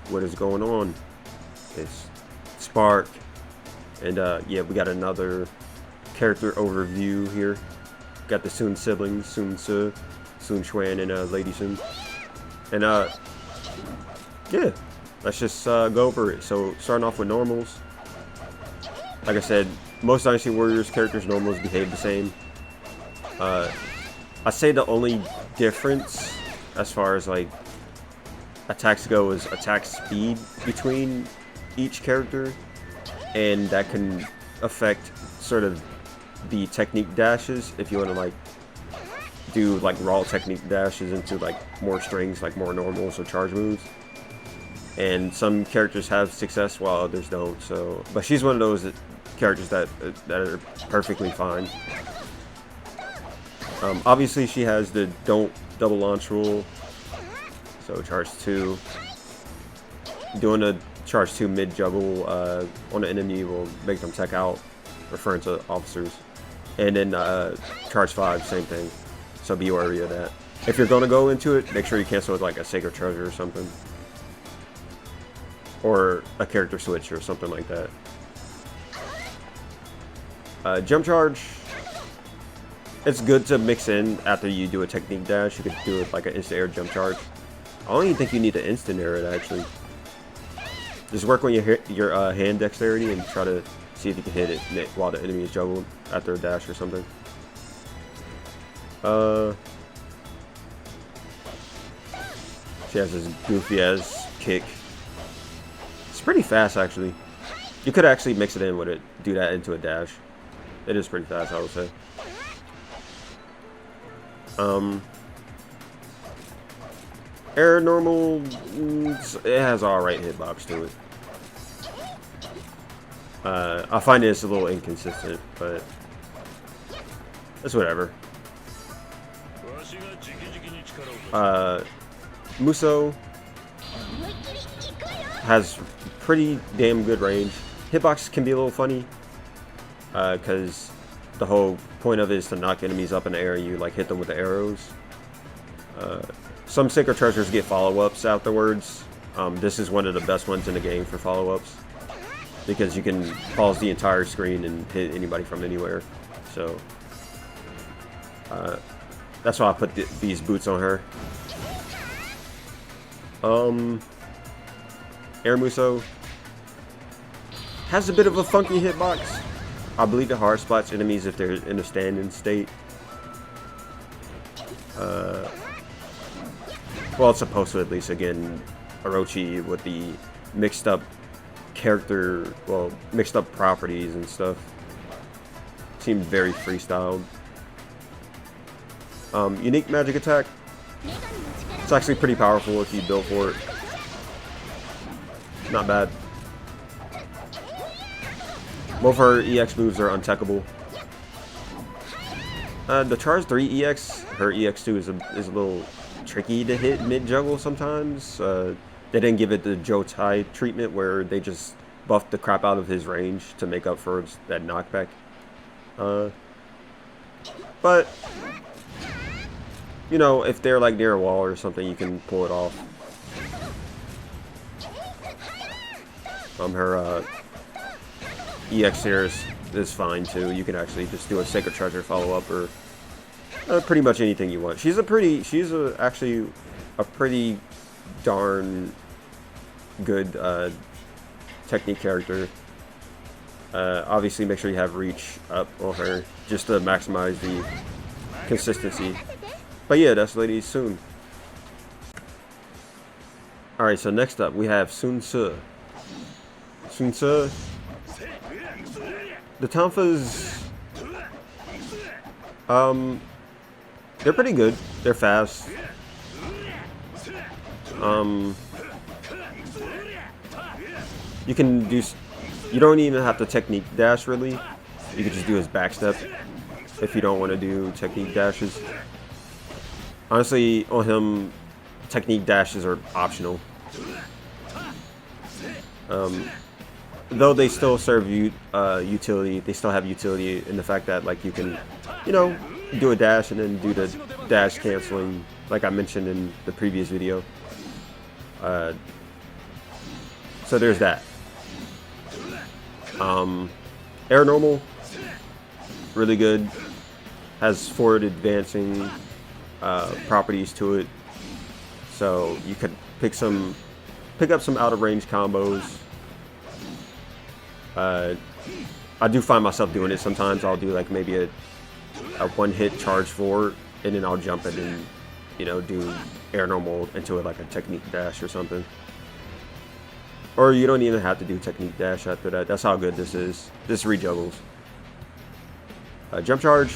what is going on. It's Spark, and yeah, we got another character overview here. Got the Sun siblings, Sun Tzu, Sun Quan, and Lady Sun. And yeah, let's just go over it. So starting off with normals. Like I said, most Dynasty Warriors characters normals behave the same. I'd say the only difference as far as like attacks go is attack speed between each character, and that can affect sort of the technique dashes if you want to like do like raw technique dashes into like more strings, like more normals or charge moves. And some characters have success while others don't. So, but she's one of those characters that are perfectly fine. Obviously, she has the don't double launch rule. So charge 2. Doing a charge 2 mid juggle on an enemy will make them tech out, referring to officers. And then charge 5, same thing. So be wary of that. If you're gonna go into it, make sure you cancel with like a Sacred Treasure or something. Or a character switch or something like that. Jump charge. It's good to mix in after you do a technique dash. You could do it like an instant air jump charge. I don't even think you need to instant air it actually. Just work on your hand dexterity and try to see if you can hit it while the enemy is juggled after a dash or something. She has this goofy ass kick. It's pretty fast actually. You could actually mix it in with it, do that into a dash. It is pretty fast, I would say. Air normal, it has alright hitbox to it. I find it's a little inconsistent, but it's whatever. Musou has pretty damn good range. Hitbox can be a little funny, because the whole point of it is to knock enemies up in the air and you like hit them with the arrows. Some Sacred Treasures get follow-ups afterwards. This is one of the best ones in the game for follow-ups, because you can pause the entire screen and hit anybody from anywhere. So that's why I put these boots on her. Air Musou has a bit of a funky hitbox. I believe it hard spots enemies if they're in a standing state. Well, it's supposed to, at least. Again, Orochi with the mixed up character, well, mixed up properties and stuff. Seemed very freestyled. Unique magic attack. It's actually pretty powerful if you build for it. Not bad. Both her EX moves are untechable. The charge 3 EX, her EX2 is a little tricky to hit mid juggle sometimes. They didn't give it the Joe Tai treatment where they just buffed the crap out of his range to make up for that knockback. But you know, if they're like near a wall or something, you can pull it off. Her EX here is fine too. You can actually just do a Sacred Treasure follow-up or pretty much anything you want. She's actually a pretty darn good technique character. Obviously, make sure you have reach up on her just to maximize the consistency. But yeah, that's Lady Sun. Alright, so next up we have Sun Tzu. Sun Tzu. The Tonfas, they're pretty good. They're fast. You can do. You don't even have to technique dash really. You can just do his backstep if you don't want to do technique dashes. Honestly, on him, technique dashes are optional. Though they still serve you utility, they still have utility in the fact that like you can, you know, do a dash and then do the dash canceling, like I mentioned in the previous video. So there's that. Air normal, really good. Has forward advancing properties to it, so you could pick up some out of range combos. I do find myself doing it sometimes. I'll do like maybe a one hit charge forward, and then I'll jump it and, you know, do air normal into it like a technique dash or something. Or you don't even have to do technique dash after that. That's how good this is. This rejuggles. Jump charge.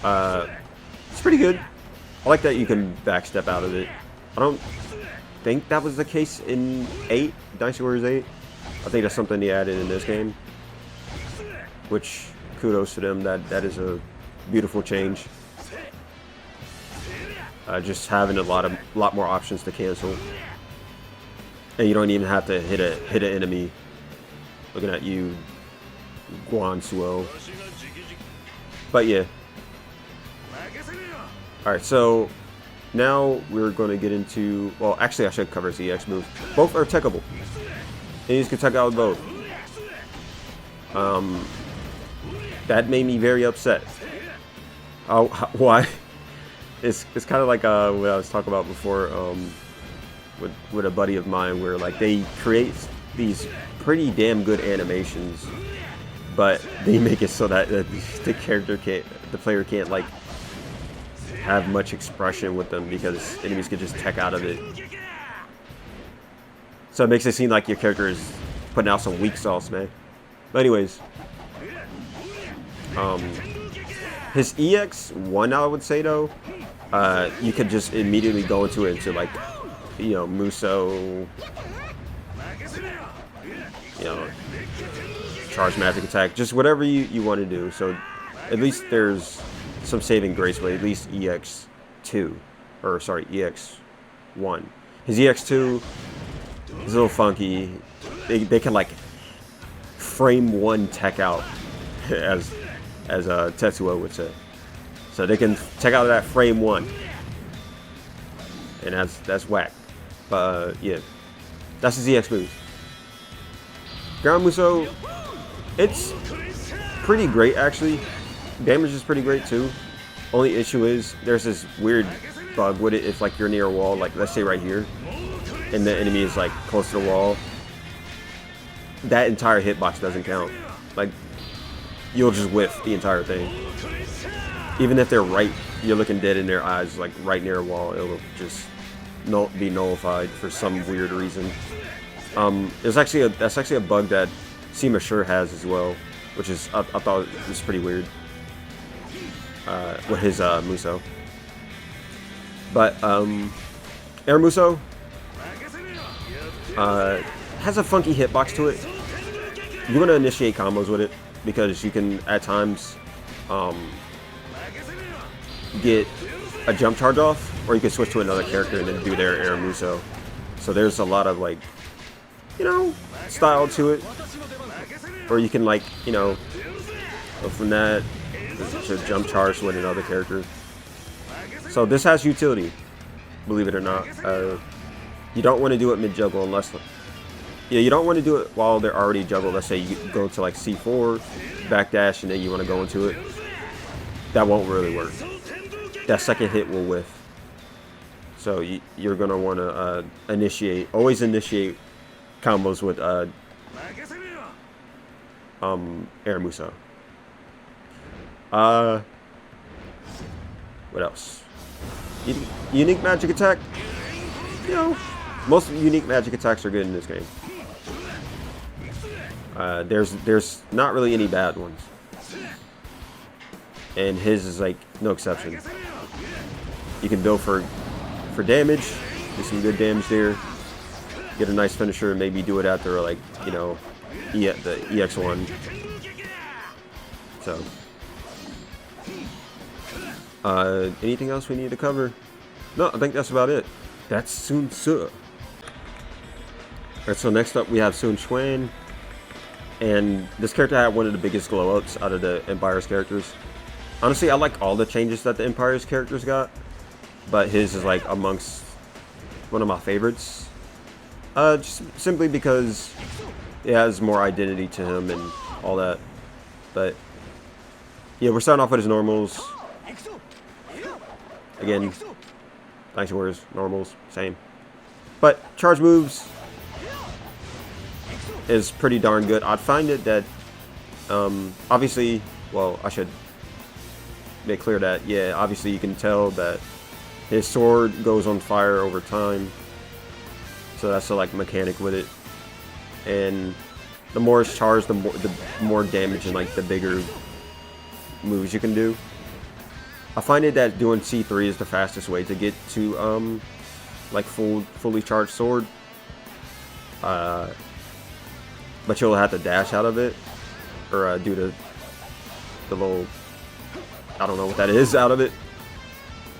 It's pretty good. I like that you can backstep out of it. I don't think that was the case in 8, Dynasty Warriors 8. I think that's something they added in this game, which kudos to them. That is a beautiful change. Just having a lot more options to cancel, and you don't even have to hit an enemy. Looking at you, Quan. But yeah. All right, so now we're going to get into, well, actually I should cover his EX moves. Both are techable. And you can tech out with both. That made me very upset. Oh, why? It's kind of like what I was talking about before with a buddy of mine, where like they create these pretty damn good animations, but they make it so that the player can't like have much expression with them because enemies can just tech out of it. So it makes it seem like your character is putting out some weak sauce, man. But anyways, his EX1, I would say though, you could just immediately go into like, you know, Musou, you know, charge magic attack, just whatever you want to do. So at least there's some saving grace with at least EX2, or sorry, EX1. His EX2 is a little funky. They can like frame one tech out, as Tetsuo would say. So they can tech out of that frame one, and that's whack. But yeah, that's his EX moves. Ground Musou, it's pretty great actually. Damage is pretty great too. Only issue is there's this weird bug with it. If like you're near a wall, like let's say right here, and the enemy is like close to the wall, that entire hitbox doesn't count. Like you'll just whiff the entire thing. Even if they're right, you're looking dead in their eyes, like right near a wall, it'll just be nullified for some weird reason. That's actually a bug that Sima Sure has as well, which is I thought it was pretty weird with his Musou. But Air Musou has a funky hitbox to it. You want to initiate combos with it because you can at times get a jump charge off, or you can switch to another character and then do their Air Musou. So there's a lot of like, you know, style to it. Or you can like, you know, go from that to jump charge with another character. So this has utility, believe it or not. You don't want to do it mid juggle unless, yeah, you don't want to do it while they're already juggled. Let's say you go to like C4, backdash, and then you want to go into it. That won't really work. That second hit will whiff. So you're gonna want to always initiate combos with Air Musou. What else? Unique magic attack. You know, most unique magic attacks are good in this game. There's not really any bad ones, and his is like no exception. You can build for damage, do some good damage there, get a nice finisher, and maybe do it after like, you know, the EX1. So anything else we need to cover? No, I think that's about it. That's Sun Tzu. Alright, so next up we have Sun Quan. And this character had one of the biggest glow ups out of the Empire's characters. Honestly, I like all the changes that the Empire's characters got, but his is like amongst one of my favorites. Just simply because it has more identity to him and all that. But yeah, we're starting off with his normals. Again, nice words, normals, same. But charge moves is pretty darn good. I'd find it that, obviously, well, I should make clear that, yeah, obviously you can tell that his sword goes on fire over time. So that's the like mechanic with it. And the more it's charged, the more damage and like the bigger moves you can do. I find it that doing C3 is the fastest way to get to like fully charged sword. But you'll have to dash out of it, or do the little, I don't know what that is, out of it,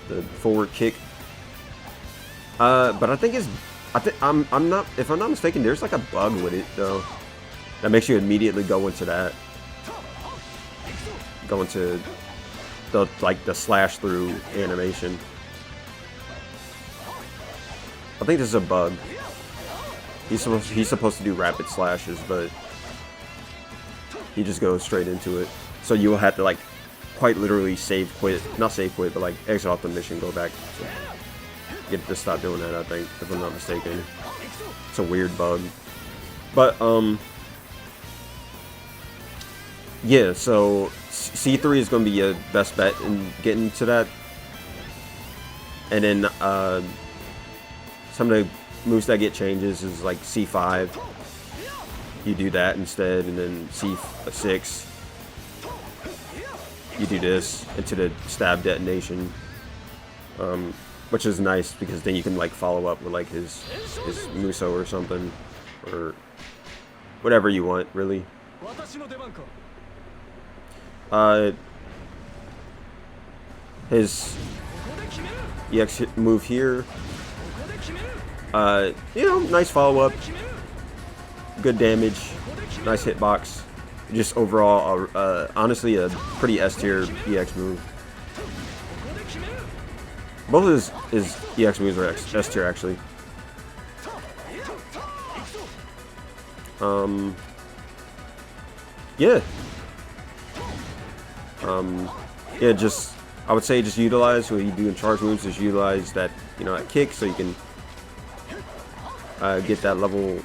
the forward kick. But I think it's, I'm not, if I'm not mistaken, there's like a bug with it though that makes you immediately go into that, go into the like the slash through animation. I think this is a bug. He's supposed to do rapid slashes, but he just goes straight into it. So you'll have to like quite literally not save quit, but like exit off the mission, go back. Get to stop doing that, I think, if I'm not mistaken. It's a weird bug. But yeah, so C3 is going to be your best bet in getting to that. And then some of the moves that get changes is like C5. You do that instead, and then C6. You do this into the stab detonation, which is nice because then you can like follow up with like his Musou or something, or whatever you want, really. His EX move here, you know, nice follow-up, good damage, nice hitbox. Just overall, honestly, a pretty S-tier EX move. Both of his EX moves are S-tier, actually. Yeah. Yeah, just, I would say just utilize what you do in charge moves, is utilize that, you know, that kick so you can get that level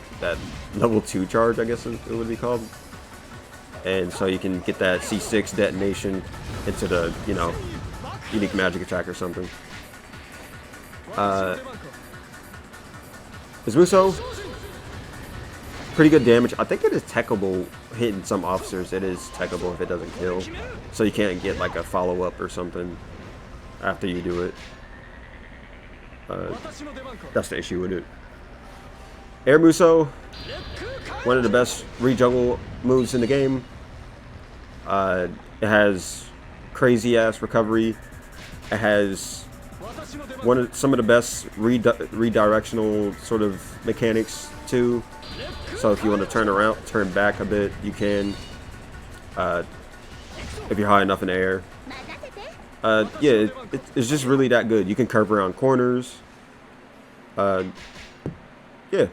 2 charge, I guess it would be called. And so you can get that C6 detonation into the, you know, unique magic attack or something. His Musou, pretty good damage. I think it is techable hitting some officers. It is techable if it doesn't kill. So you can't get like a follow-up or something after you do it. That's the issue with it. Air Musou, one of the best re-juggle moves in the game. It has crazy-ass recovery. It has some of the best redirectional sort of mechanics too. So if you want to turn back a bit, you can. If you're high enough in the air. Yeah, it's just really that good. You can curve around corners. Yeah.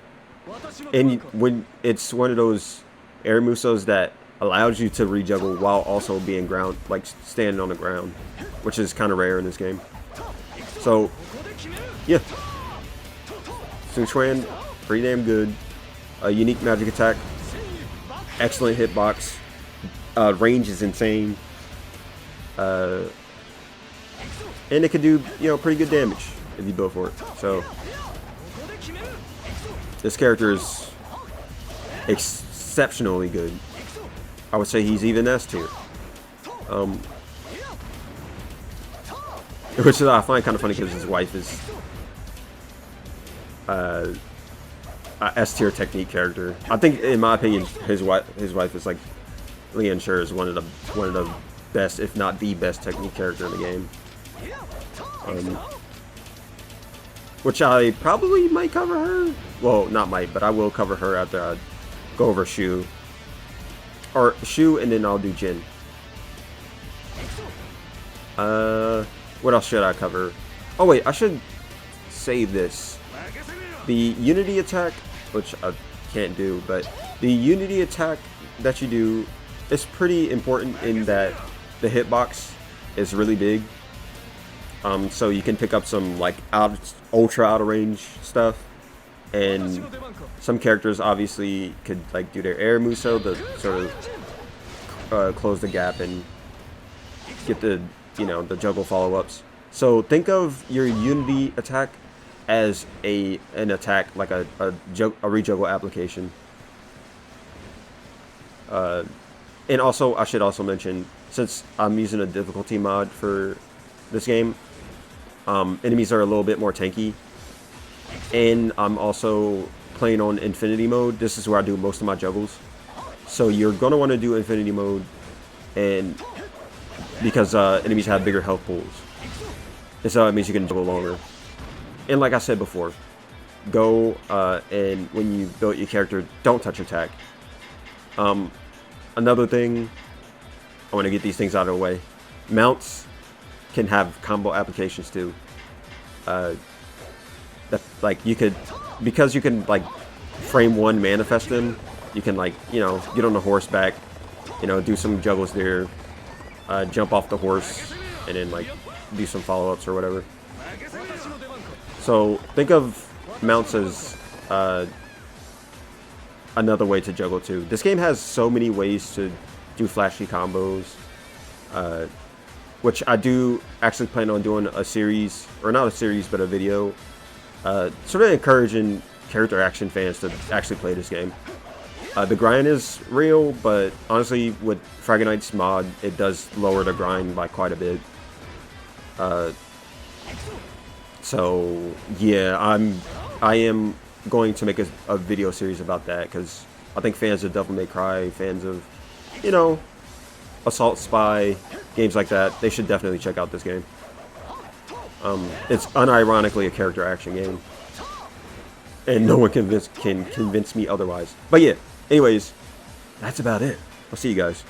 And when it's one of those air Musous that allows you to rejuggle while also being standing on the ground, which is kind of rare in this game. So, yeah. Shangxiang, pretty damn good. Unique magic attack. Excellent hitbox. Range is insane. And it can do, you know, pretty good damage if you go for it. So, this character is exceptionally good. I would say he's even S tier. Which I find kind of funny because his wife is a S tier technique character. I think, in my opinion, his wife is like Lian Sure is one of the best, if not the best, technique character in the game. Which I probably might cover her. Well, not might, but I will cover her after I go over Shu. Or Shu, and then I'll do Jin. What else should I cover? Oh wait, I should save this. The Unity attack which I can't do. But the unity attack that you do is pretty important in that the hitbox is really big. So you can pick up some like ultra out of range stuff, and some characters obviously could like do their air musou to sort of close the gap and get the the juggle follow-ups. So think of your unity attack as an attack like a rejuggle application. And also I should also mention, since I'm using a difficulty mod for this game, enemies are a little bit more tanky, and I'm also playing on infinity mode. This is where I do most of my juggles, so you're gonna want to do infinity mode, and because enemies have bigger health pools, and so it means you can juggle longer. And like I said before, go and when you build your character, don't touch attack. Another thing, I want to get these things out of the way. Mounts can have combo applications too. That like you could, because you can like frame one manifest them, you can like get on the horseback, do some juggles there, jump off the horse, and then like do some follow-ups or whatever. So think of mounts as another way to juggle too. This game has so many ways to do flashy combos, which I do actually plan on doing a series, or not a series, but a video, sort of encouraging character action fans to actually play this game. The grind is real, but honestly, with Fragile Knight's mod, it does lower the grind by quite a bit. So yeah, I am going to make a video series about that, because I think fans of Devil May Cry, fans of Assault Spy, games like that, they should definitely check out this game. It's unironically a character action game, and no one can convince me otherwise. But yeah, anyways, that's about it. I'll see you guys.